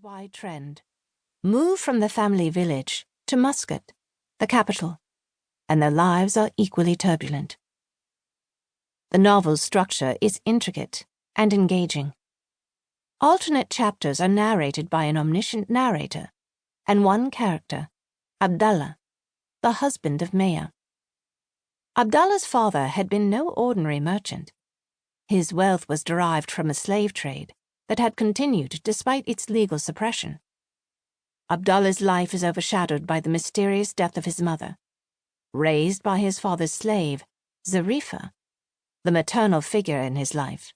worldwide trend, move from the family village to Muscat, the capital, and their lives are equally turbulent. The novel's structure is intricate and engaging. Alternate chapters are narrated by an omniscient narrator and one character, Abdallah, the husband of Mayya. Abdallah's father had been no ordinary merchant. His wealth was derived from a slave trade that had continued despite its legal suppression. Abdallah's life is overshadowed by the mysterious death of his mother. Raised by his father's slave, Zarifa, the maternal figure in his life,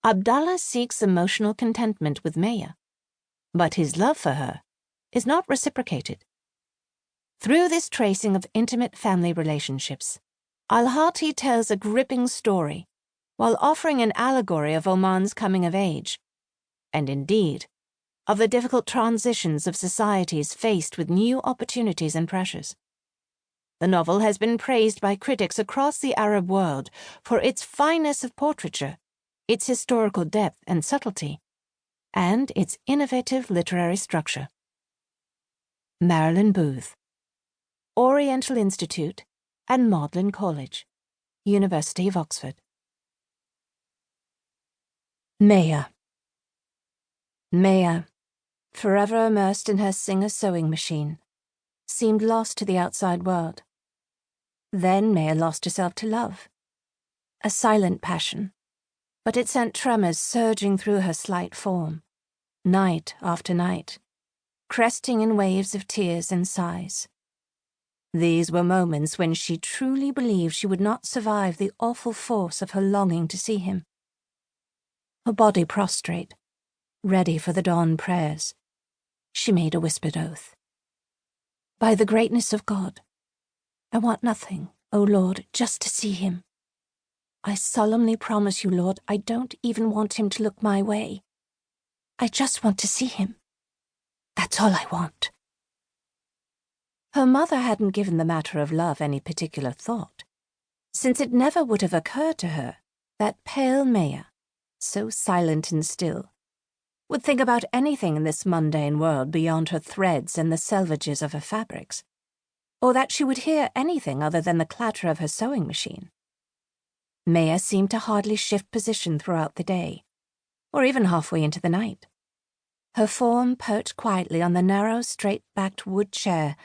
Abdallah seeks emotional contentment with Mayya, but his love for her is not reciprocated. Through this tracing of intimate family relationships, Alharthi tells a gripping story while offering an allegory of Oman's coming of age, and indeed, of the difficult transitions of societies faced with new opportunities and pressures. The novel has been praised by critics across the Arab world for its fineness of portraiture, its historical depth and subtlety, and its innovative literary structure. Marilyn Booth, Oriental Institute and Magdalen College, University of Oxford. Mayya. Mayya, forever immersed in her Singer sewing machine, seemed lost to the outside world. Then Mayya lost herself to love. A silent passion, but it sent tremors surging through her slight form, night after night, cresting in waves of tears and sighs. These were moments when she truly believed she would not survive the awful force of her longing to see him. Her body prostrate, ready for the dawn prayers, she made a whispered oath. By the greatness of God, I want nothing, O Lord, just to see him. I solemnly promise you, Lord, I don't even want him to look my way. I just want to see him. That's all I want. Her mother hadn't given the matter of love any particular thought, since it never would have occurred to her that pale Mayya, so silent and still, would think about anything in this mundane world beyond her threads and the selvages of her fabrics, or that she would hear anything other than the clatter of her sewing machine. Mayya seemed to hardly shift position throughout the day, or even halfway into the night. Her form perched quietly on the narrow, straight-backed wood chair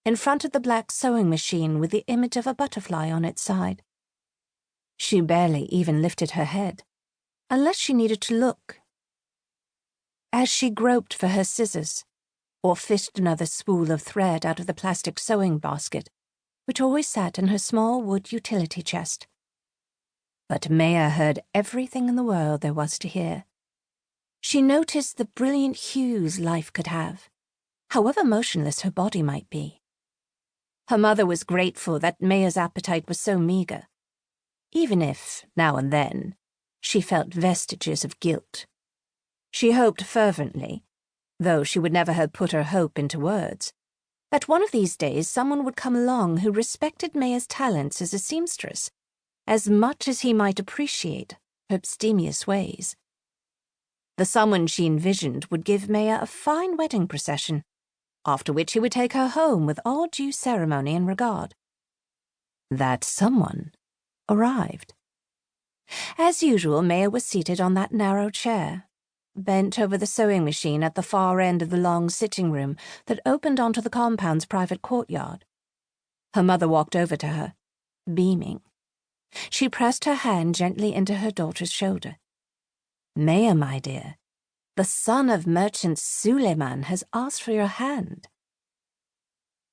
in front of the black sewing machine with the image of a butterfly on its side. She barely even lifted her head, unless she needed to look. As she groped for her scissors, or fished another spool of thread out of the plastic sewing basket, which always sat in her small wood utility chest. But Mayya heard everything in the world there was to hear. She noticed the brilliant hues life could have, however motionless her body might be. Her mother was grateful that Mayya's appetite was so meager, even if, now and then, she felt vestiges of guilt. She hoped fervently, though she would never have put her hope into words, that one of these days someone would come along who respected Mayya's talents as a seamstress as much as he might appreciate her abstemious ways. The someone she envisioned would give Mayya a fine wedding procession, after which he would take her home with all due ceremony and regard. That someone arrived. As usual, Mayya was seated on that narrow chair, bent over the sewing machine at the far end of the long sitting room that opened onto the compound's private courtyard. Her mother walked over to her, beaming. She pressed her hand gently into her daughter's shoulder. "Mayya, my dear, the son of merchant Suleiman has asked for your hand."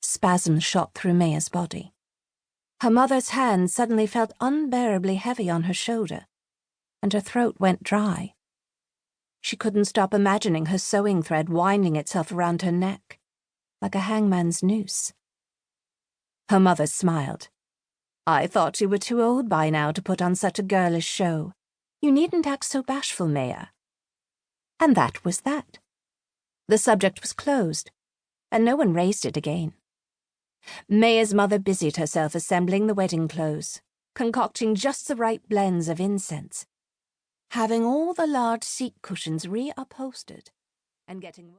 Spasms shot through Mayya's body. Her mother's hand suddenly felt unbearably heavy on her shoulder, and her throat went dry. She couldn't stop imagining her sewing thread winding itself around her neck, like a hangman's noose. Her mother smiled. "I thought you were too old by now to put on such a girlish show. You needn't act so bashful, Mayya." And that was that. The subject was closed, and no one raised it again. Mayya's mother busied herself assembling the wedding clothes, concocting just the right blends of incense, having all the large seat cushions reupholstered, and getting